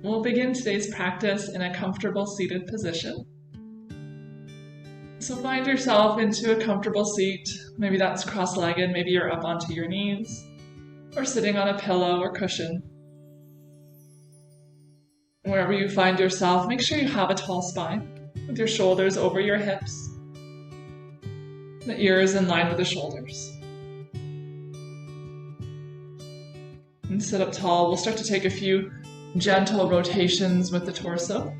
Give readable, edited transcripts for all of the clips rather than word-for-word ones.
We'll begin today's practice in a comfortable seated position. So find yourself into a comfortable seat. Maybe that's cross-legged, maybe you're up onto your knees, or sitting on a pillow or cushion. Wherever you find yourself, make sure you have a tall spine, with your shoulders over your hips, the ears in line with the shoulders. And sit up tall. We'll start to take a few gentle rotations with the torso.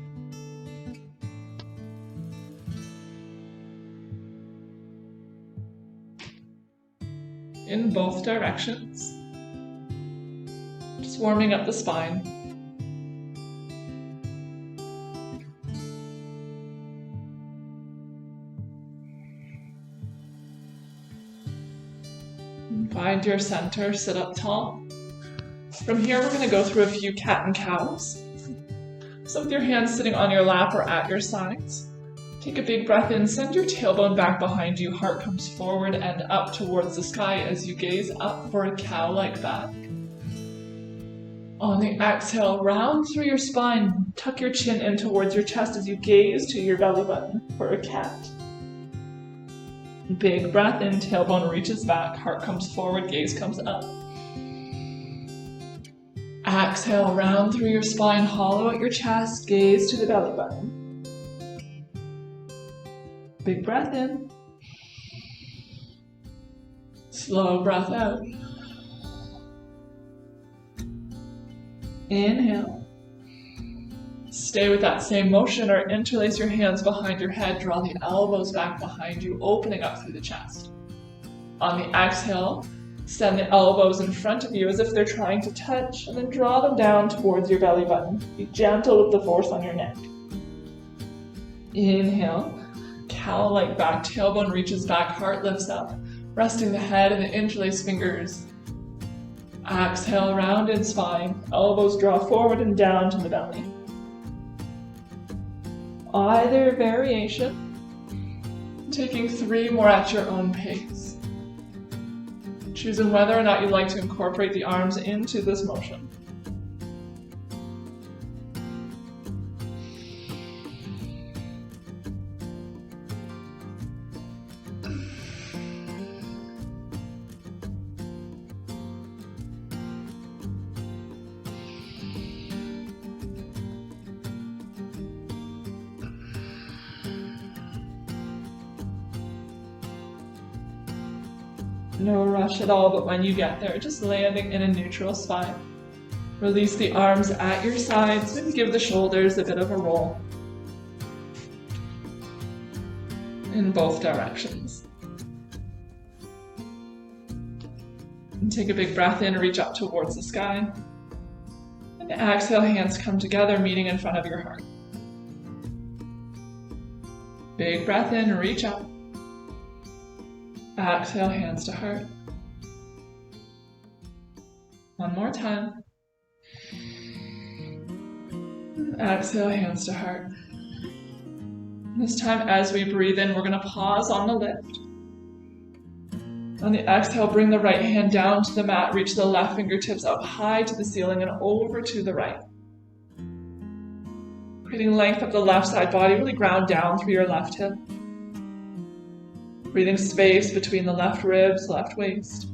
In both directions. Just warming up the spine. And find your center, sit up tall. From here, we're going to go through a few cat and cows. So with your hands sitting on your lap or at your sides, take a big breath in, send your tailbone back behind you, heart comes forward and up towards the sky as you gaze up for a cow-like back. On the exhale, round through your spine, tuck your chin in towards your chest as you gaze to your belly button for a cat. Big breath in, tailbone reaches back, heart comes forward, gaze comes up. Exhale, round through your spine, hollow out your chest, gaze to the belly button. Big breath in. Slow breath out. Inhale. Stay with that same motion or interlace your hands behind your head, draw the elbows back behind you, opening up through the chest. On the exhale, send the elbows in front of you as if they're trying to touch, and then draw them down towards your belly button. Be gentle with the force on your neck. Inhale, cow-like back, tailbone reaches back, heart lifts up, resting the head and the interlaced fingers. Exhale, rounded spine, elbows draw forward and down to the belly. Either variation, taking 3 more at your own pace. Choosing whether or not you'd like to incorporate the arms into this motion. No rush at all, but when you get there, just landing in a neutral spine. Release the arms at your sides, maybe give the shoulders a bit of a roll. In both directions. And take a big breath in, reach up towards the sky. And exhale, hands come together, meeting in front of your heart. Big breath in, reach up. Exhale, hands to heart. One more time. Exhale, hands to heart. This time, as we breathe in, we're going to pause on the lift. On the exhale, bring the right hand down to the mat, reach the left fingertips up high to the ceiling and over to the right. Creating length up the left side body, really ground down through your left hip. Breathing space between the left ribs, left waist.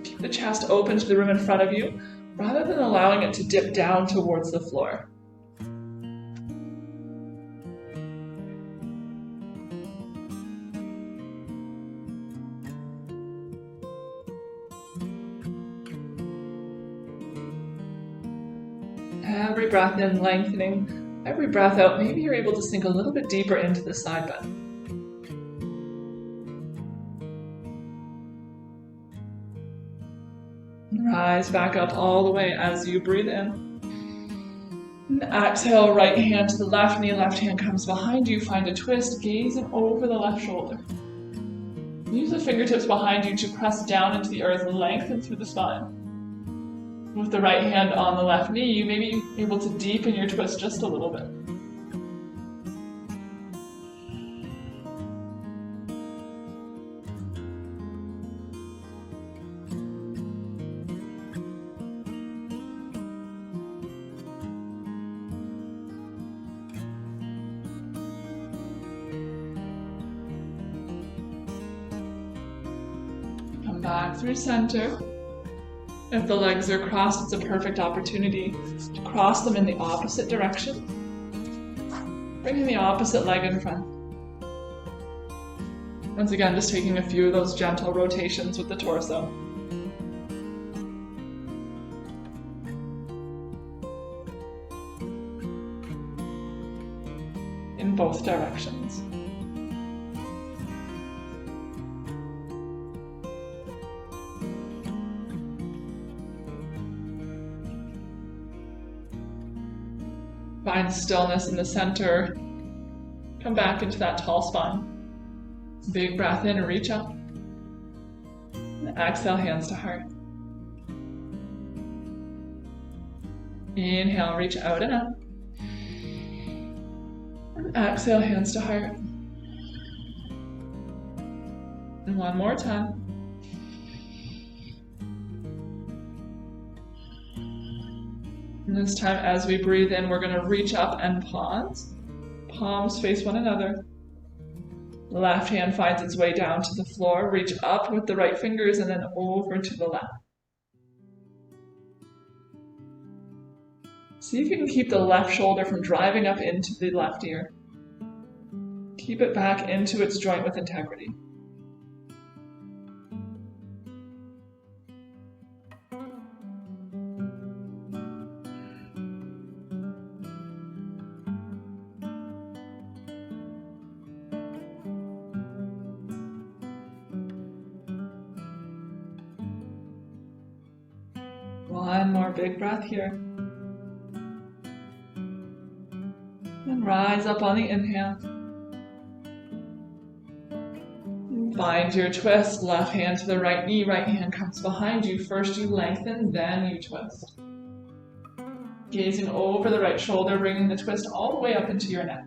Keep the chest open to the room in front of you, rather than allowing it to dip down towards the floor. Every breath in, lengthening. Every breath out, maybe you're able to sink a little bit deeper into the side bend. Rise back up all the way as you breathe in. And exhale, right hand to the left knee, left hand comes behind you. Find a twist, gazing over the left shoulder. Use the fingertips behind you to press down into the earth, lengthen through the spine. With the right hand on the left knee, you may be able to deepen your twist just a little bit. Come back through center. If the legs are crossed, it's a perfect opportunity to cross them in the opposite direction. Bringing the opposite leg in front. Once again, just taking a few of those gentle rotations with the torso. In both directions. Find stillness in the center. Come back into that tall spine. Big breath in and reach up. And exhale, hands to heart. Inhale, reach out and up. And exhale, hands to heart. And one more time. And this time, as we breathe in, we're going to reach up and pause. Palms face one another. The left hand finds its way down to the floor. Reach up with the right fingers and then over to the left. See if you can keep the left shoulder from driving up into the left ear. Keep it back into its joint with integrity. One more big breath here. And rise up on the inhale. And find your twist. Left hand to the right knee, right hand comes behind you. First you lengthen, then you twist. Gazing over the right shoulder, bringing the twist all the way up into your neck.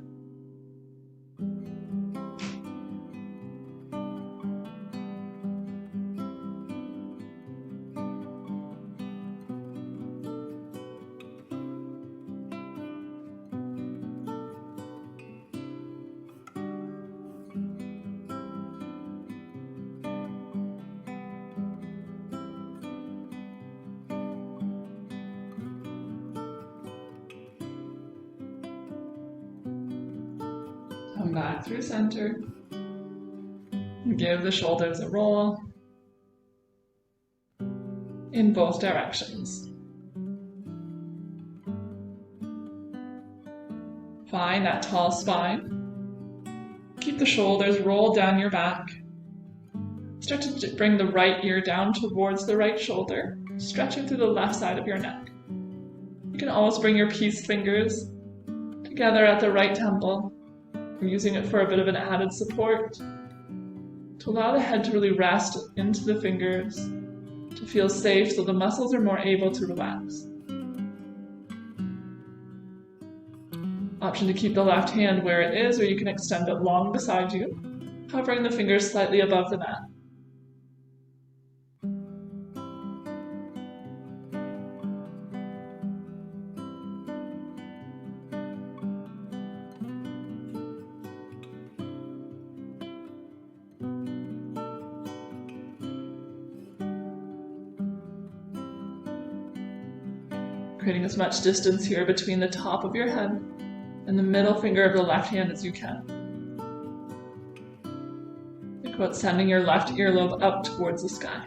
Come back through center. Give the shoulders a roll in both directions. Find that tall spine. Keep the shoulders rolled down your back. Start to bring the right ear down towards the right shoulder, stretching through the left side of your neck. You can always bring your peace fingers together at the right temple. Using it for a bit of an added support to allow the head to really rest into the fingers, to feel safe so the muscles are more able to relax. Option to keep the left hand where it is, or you can extend it long beside you, hovering the fingers slightly above the mat. Creating as much distance here between the top of your head and the middle finger of the left hand as you can. Think about sending your left earlobe up towards the sky.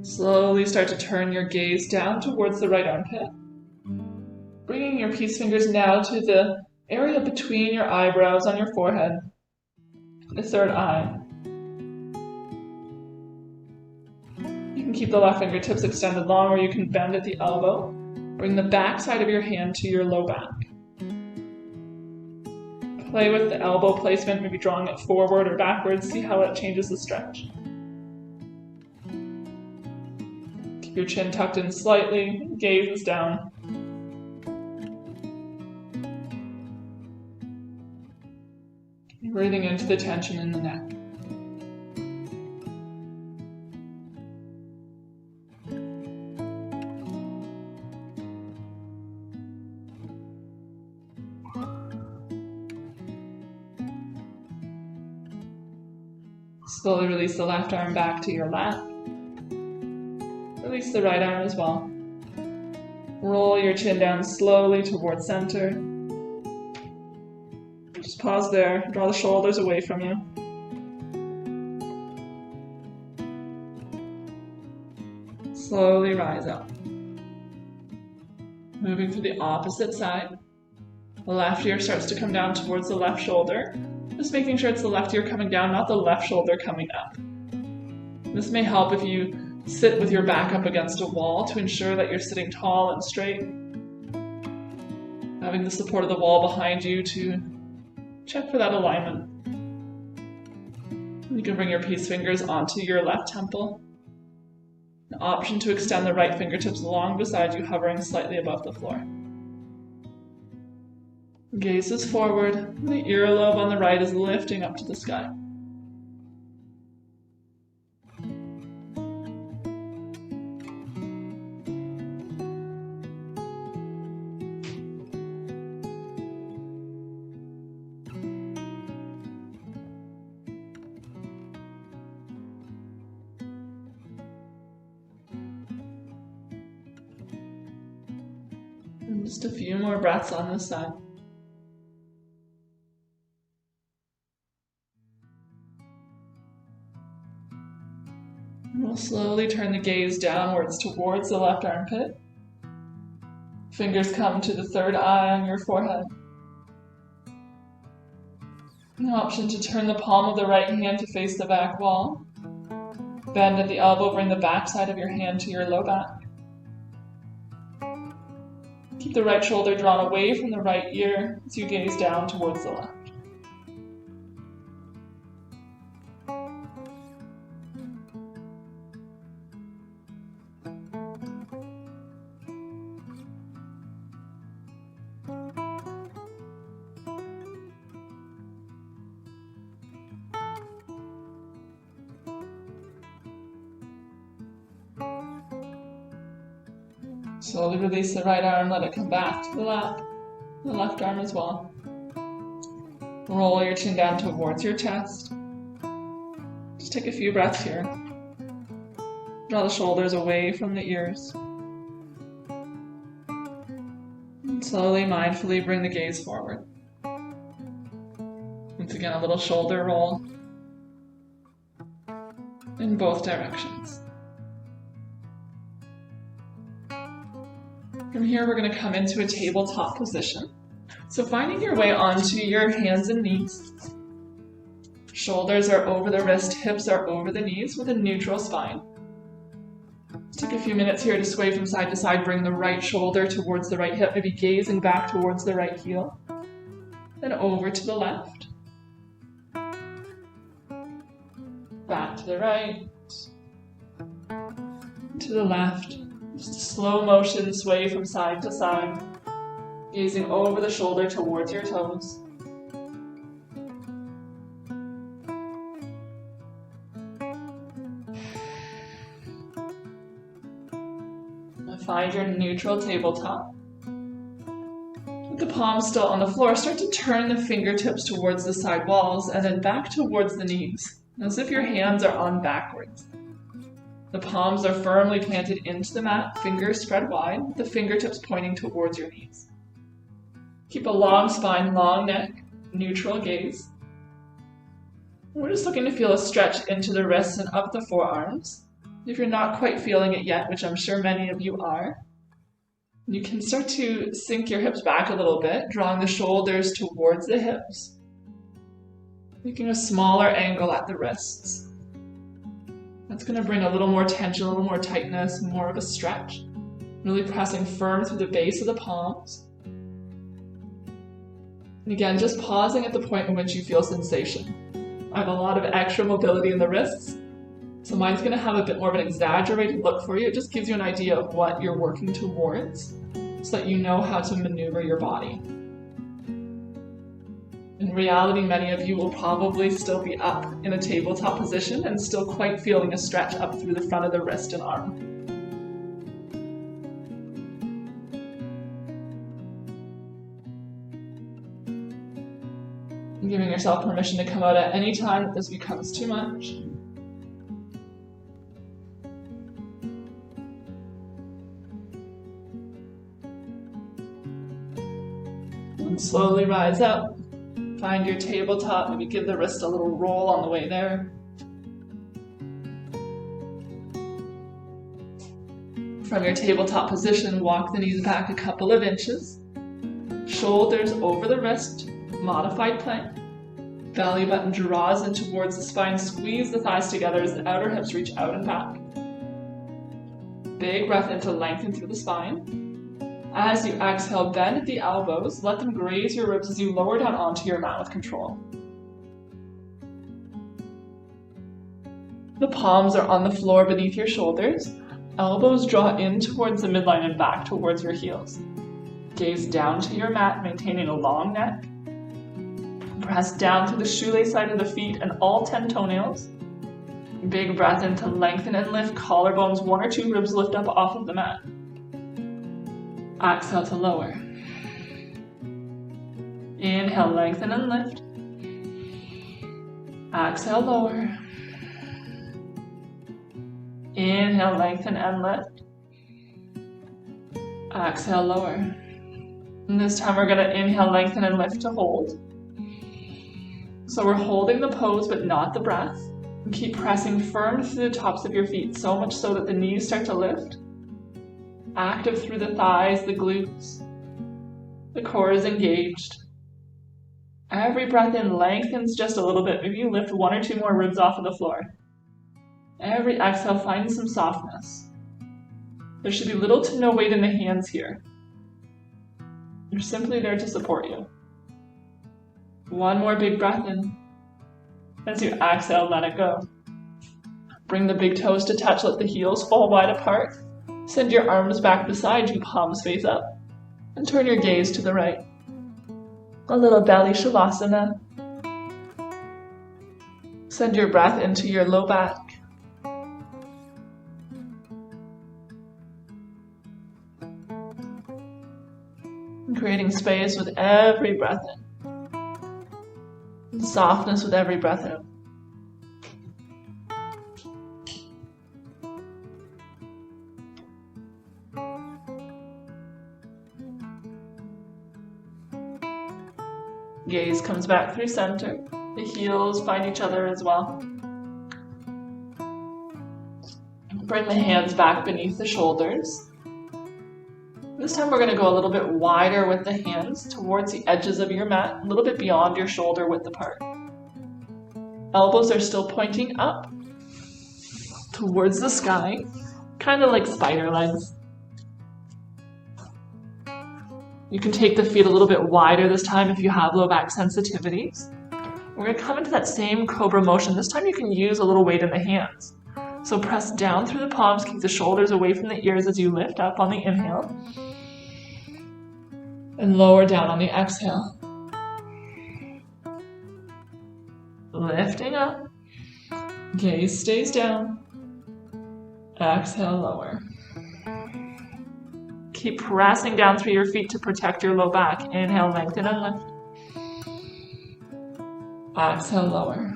Slowly start to turn your gaze down towards the right armpit. Bringing your peace fingers now to the area between your eyebrows on your forehead, the third eye. You can keep the left fingertips extended long, or you can bend at the elbow. Bring the back side of your hand to your low back. Play with the elbow placement, maybe drawing it forward or backwards. See how it changes the stretch. Keep your chin tucked in slightly, gaze is down. Breathing into the tension in the neck. Slowly release the left arm back to your lap. Release the right arm as well. Roll your chin down slowly towards center. Just pause there, draw the shoulders away from you. Slowly rise up. Moving to the opposite side. The left ear starts to come down towards the left shoulder. Just making sure it's the left ear coming down, not the left shoulder coming up. This may help if you sit with your back up against a wall to ensure that you're sitting tall and straight. Having the support of the wall behind you to check for that alignment. You can bring your peace fingers onto your left temple. An option to extend the right fingertips along beside you, hovering slightly above the floor. Gaze is forward, the earlobe on the right is lifting up to the sky. And just a few more breaths on this side. We'll slowly turn the gaze downwards towards the left armpit. Fingers come to the third eye on your forehead. An option to turn the palm of the right hand to face the back wall. Bend at the elbow, bring the back side of your hand to your low back. Keep the right shoulder drawn away from the right ear as you gaze down towards the left. Slowly release the right arm, let it come back to the lap, the left arm as well. Roll your chin down towards your chest. Just take a few breaths here. Draw the shoulders away from the ears. And slowly, mindfully bring the gaze forward. Once again, a little shoulder roll in both directions. From here, we're going to come into a tabletop position. So finding your way onto your hands and knees. Shoulders are over the wrist, hips are over the knees with a neutral spine. Take a few minutes here to sway from side to side. Bring the right shoulder towards the right hip, maybe gazing back towards the right heel. Then over to the left. Back to the right. To the left. Just a slow motion sway from side to side, gazing over the shoulder towards your toes. Now find your neutral tabletop. With the palms still on the floor, start to turn the fingertips towards the side walls and then back towards the knees, as if your hands are on backwards. The palms are firmly planted into the mat, fingers spread wide, the fingertips pointing towards your knees. Keep a long spine, long neck, neutral gaze. We're just looking to feel a stretch into the wrists and up the forearms. If you're not quite feeling it yet, which I'm sure many of you are, you can start to sink your hips back a little bit, drawing the shoulders towards the hips, making a smaller angle at the wrists. That's going to bring a little more tension, a little more tightness, more of a stretch. Really pressing firm through the base of the palms. And again, just pausing at the point in which you feel sensation. I have a lot of extra mobility in the wrists, so mine's going to have a bit more of an exaggerated look for you. It just gives you an idea of what you're working towards, so that you know how to maneuver your body. In reality, many of you will probably still be up in a tabletop position and still quite feeling a stretch up through the front of the wrist and arm. Giving yourself permission to come out at any time that this becomes too much. And slowly rise up. Find your tabletop, maybe give the wrist a little roll on the way there. From your tabletop position, walk the knees back a couple of inches. Shoulders over the wrist, modified plank. Belly button draws in towards the spine, squeeze the thighs together as the outer hips reach out and back. Big breath in to lengthen through the spine. As you exhale, bend at the elbows, let them graze your ribs as you lower down onto your mat with control. The palms are on the floor beneath your shoulders. Elbows draw in towards the midline and back towards your heels. Gaze down to your mat, maintaining a long neck. Press down through the shoelace side of the feet and all 10 toenails. Big breath in to lengthen and lift, collarbones, 1 or 2 ribs lift up off of the mat. Exhale to lower. Inhale, lengthen and lift. Exhale, lower. Inhale, lengthen and lift. Exhale, lower. And this time we're going to inhale, lengthen and lift to hold. So we're holding the pose but not the breath. And keep pressing firm through the tops of your feet, so much so that the knees start to lift. Active through the thighs, the glutes. The core is engaged. Every breath in lengthens just a little bit. Maybe you lift 1 or 2 more ribs off of the floor. Every exhale, find some softness. There should be little to no weight in the hands here. They're simply there to support you. 1 more big breath in. As you exhale, let it go. Bring the big toes to touch, let the heels fall wide apart. Send your arms back beside you, palms face up. And turn your gaze to the right. A little belly shavasana. Send your breath into your low back. And creating space with every breath in. And softness with every breath out. Gaze comes back through center. The heels find each other as well. Bring the hands back beneath the shoulders. This time we're going to go a little bit wider with the hands towards the edges of your mat, a little bit beyond your shoulder width apart. Elbows are still pointing up towards the sky, kind of like spider legs. You can take the feet a little bit wider this time if you have low back sensitivities. We're going to come into that same cobra motion. This time you can use a little weight in the hands. So press down through the palms, keep the shoulders away from the ears as you lift up on the inhale. And lower down on the exhale. Lifting up. Gaze stays down. Exhale, lower. Keep pressing down through your feet to protect your low back. Inhale, lengthen and lift. Exhale, lower.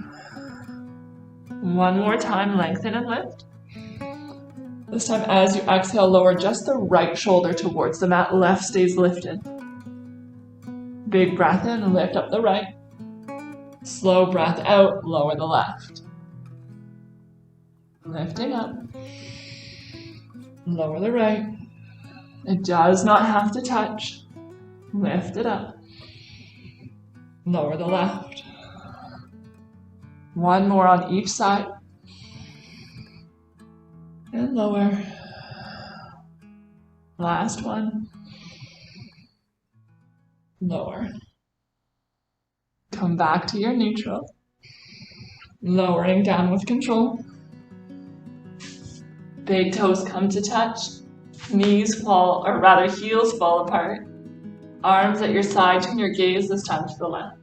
1 more time, lengthen and lift. This time as you exhale, lower just the right shoulder towards the mat. Left stays lifted. Big breath in, lift up the right. Slow breath out, lower the left. Lifting up. Lower the right. It does not have to touch. Lift it up. Lower the left. 1 more on each side. And lower. Last one. Lower. Come back to your neutral. Lowering down with control. Big toes come to touch. Knees fall, or rather heels fall apart. Arms at your side, turn your gaze this time to the left.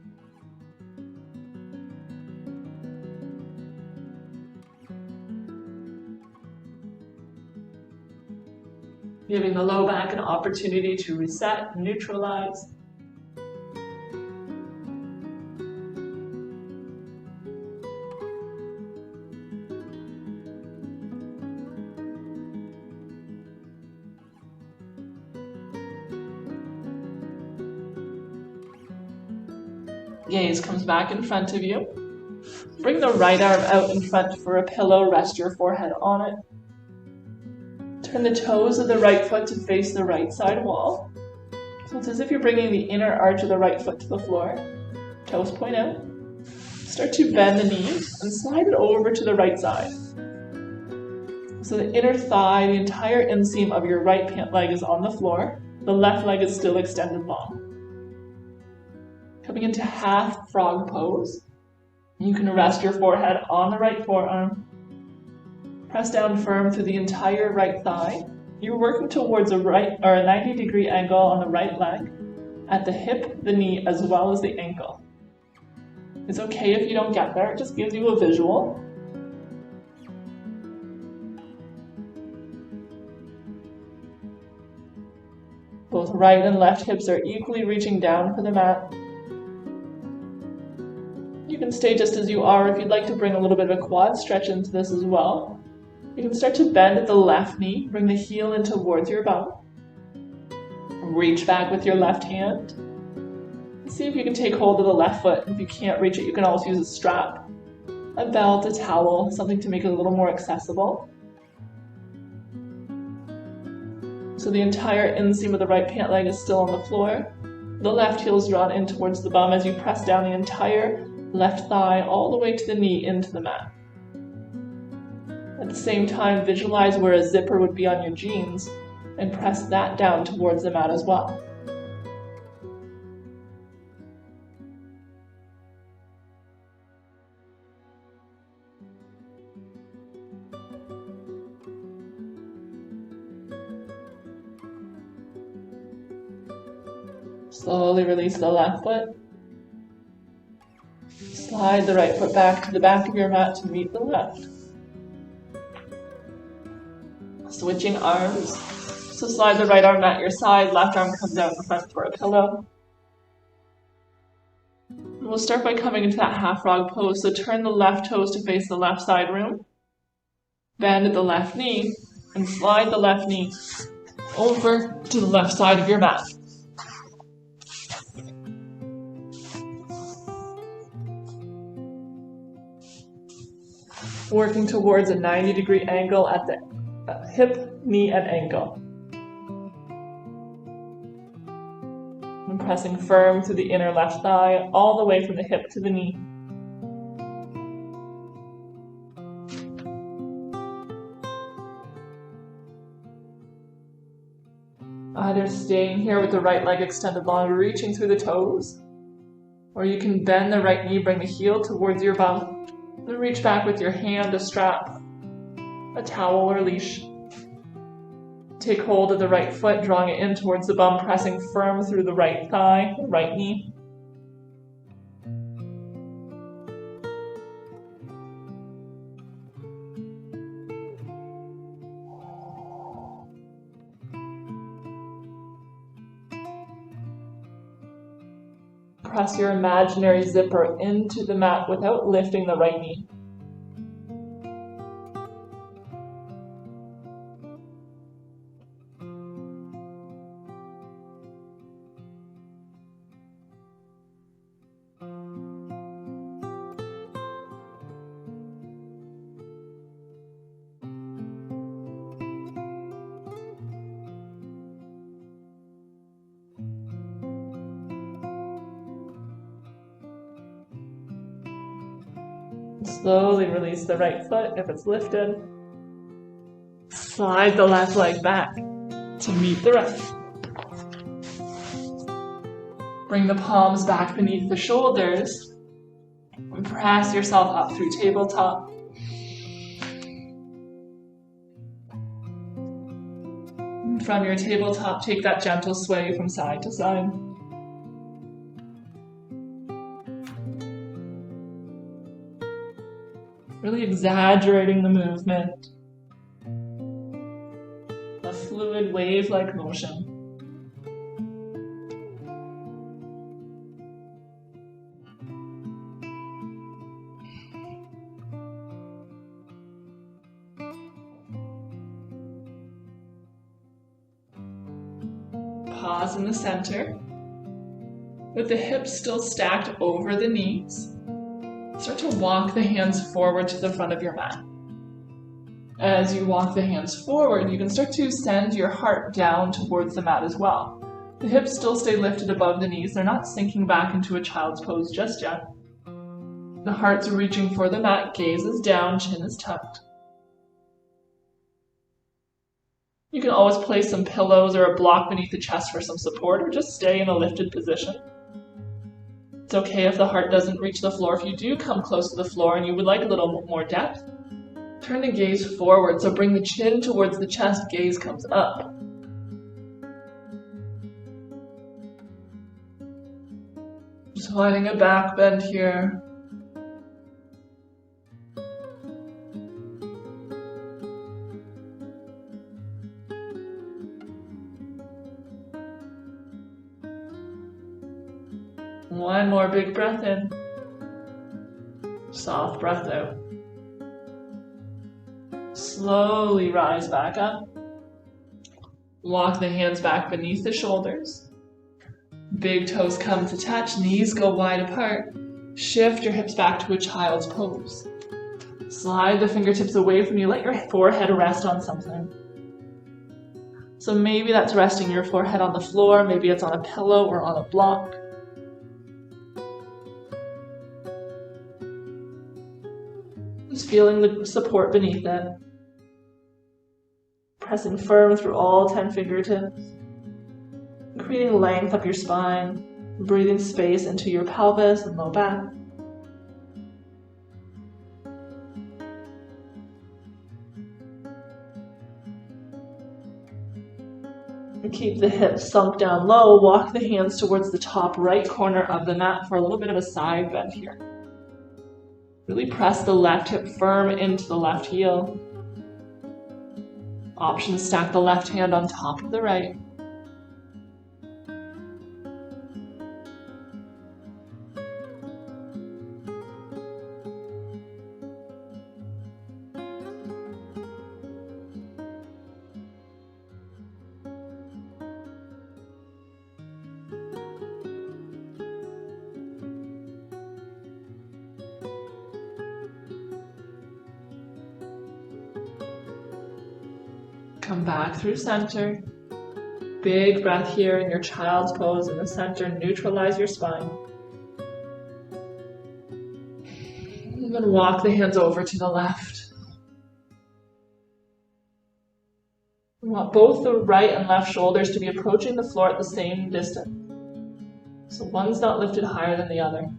Giving the low back an opportunity to reset, neutralize. Gaze comes back in front of you. Bring the right arm out in front for a pillow, rest your forehead on it. Turn the toes of the right foot to face the right side wall. So it's as if you're bringing the inner arch of the right foot to the floor. Toes point out. Start to bend the knee and slide it over to the right side. So the inner thigh, the entire inseam of your right pant leg is on the floor. The left leg is still extended long. Coming into half frog pose. You can rest your forehead on the right forearm. Press down firm through the entire right thigh. You're working towards a 90-degree angle on the right leg, at the hip, the knee, as well as the ankle. It's okay if you don't get there, it just gives you a visual. Both right and left hips are equally reaching down for the mat. You can stay just as you are if you'd like to bring a little bit of a quad stretch into this as well. You can start to bend at the left knee, bring the heel in towards your bum. Reach back with your left hand. See if you can take hold of the left foot. If you can't reach it, you can always use a strap, a belt, a towel, something to make it a little more accessible. So the entire inseam of the right pant leg is still on the floor. The left heel is drawn in towards the bum as you press down the entire left thigh all the way to the knee into the mat. At the same time, visualize where a zipper would be on your jeans and press that down towards the mat as well. Slowly release the left foot. Slide the right foot back to the back of your mat to meet the left. Switching arms. So slide the right arm at your side, left arm comes out in front for a pillow. And we'll start by coming into that half frog pose. So turn the left toes to face the left side room. Bend at the left knee and slide the left knee over to the left side of your mat. Working towards a 90-degree angle at the hip, knee, and ankle. And pressing firm through the inner left thigh, all the way from the hip to the knee. Either staying here with the right leg extended long, reaching through the toes, or you can bend the right knee, bring the heel towards your bum, and reach back with your hand, a strap, a towel or leash. Take hold of the right foot, drawing it in towards the bum, pressing firm through the right thigh, the right knee. Press your imaginary zipper into the mat without lifting the right knee. Slowly release the right foot if it's lifted. Slide the left leg back to meet the right. Bring the palms back beneath the shoulders and press yourself up through tabletop. And from your tabletop, take that gentle sway from side to side. Really exaggerating the movement. A fluid wave-like motion. Pause in the center. With the hips still stacked over the knees, start to walk the hands forward to the front of your mat. As you walk the hands forward, you can start to send your heart down towards the mat as well. The hips still stay lifted above the knees. They're not sinking back into a child's pose just yet. The heart's reaching for the mat, gaze is down, chin is tucked. You can always place some pillows or a block beneath the chest for some support, or just stay in a lifted position. It's okay if the heart doesn't reach the floor. If you do come close to the floor and you would like a little more depth, turn the gaze forward. So bring the chin towards the chest, gaze comes up. Just finding a back bend here. One more big breath in. Soft breath out. Slowly rise back up. Walk the hands back beneath the shoulders. Big toes come to touch, knees go wide apart. Shift your hips back to a child's pose. Slide the fingertips away from you. Let your forehead rest on something. So maybe that's resting your forehead on the floor, maybe it's on a pillow or on a block. Just feeling the support beneath it. Pressing firm through all 10 fingertips. Creating length up your spine. Breathing space into your pelvis and low back. And keep the hips sunk down low. Walk the hands towards the top right corner of the mat for a little bit of a side bend here. Really press the left hip firm into the left heel. Option, stack the left hand on top of the right. Come back through center. Big breath here in your child's pose in the center. Neutralize your spine. And then walk the hands over to the left. We want both the right and left shoulders to be approaching the floor at the same distance. So one's not lifted higher than the other.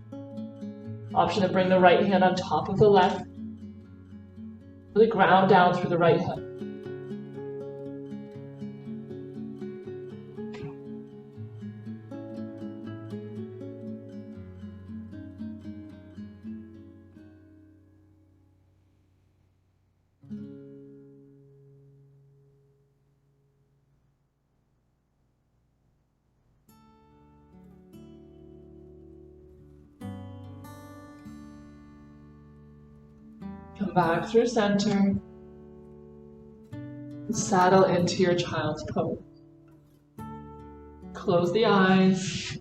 Option to bring the right hand on top of the left. Really ground down through the right hip. Come back through center. Saddle into your child's pose. Close the eyes.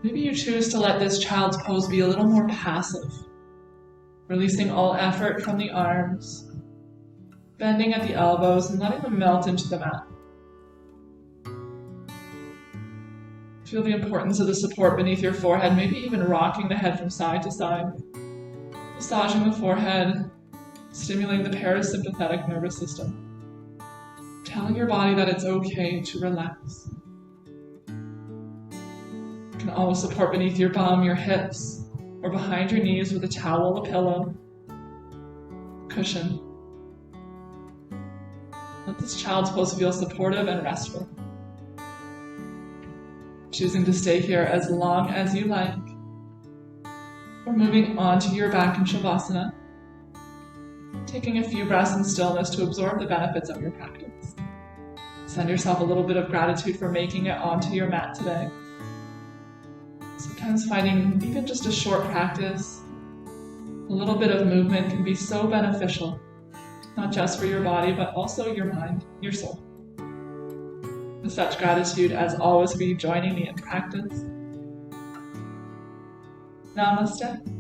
Maybe you choose to let this child's pose be a little more passive, releasing all effort from the arms, bending at the elbows and letting them melt into the mat. Feel the importance of the support beneath your forehead, maybe even rocking the head from side to side. Massaging the forehead, stimulating the parasympathetic nervous system. Telling your body that it's okay to relax. You can always support beneath your bum, your hips, or behind your knees with a towel, a pillow, cushion. Let this child's pose feel supportive and restful. Choosing to stay here as long as you like. Or moving on to your back in Shavasana. Taking a few breaths in stillness to absorb the benefits of your practice. Send yourself a little bit of gratitude for making it onto your mat today. Sometimes finding even just a short practice, a little bit of movement can be so beneficial, not just for your body, but also your mind, your soul. Such gratitude as always for you joining me in practice. Namaste.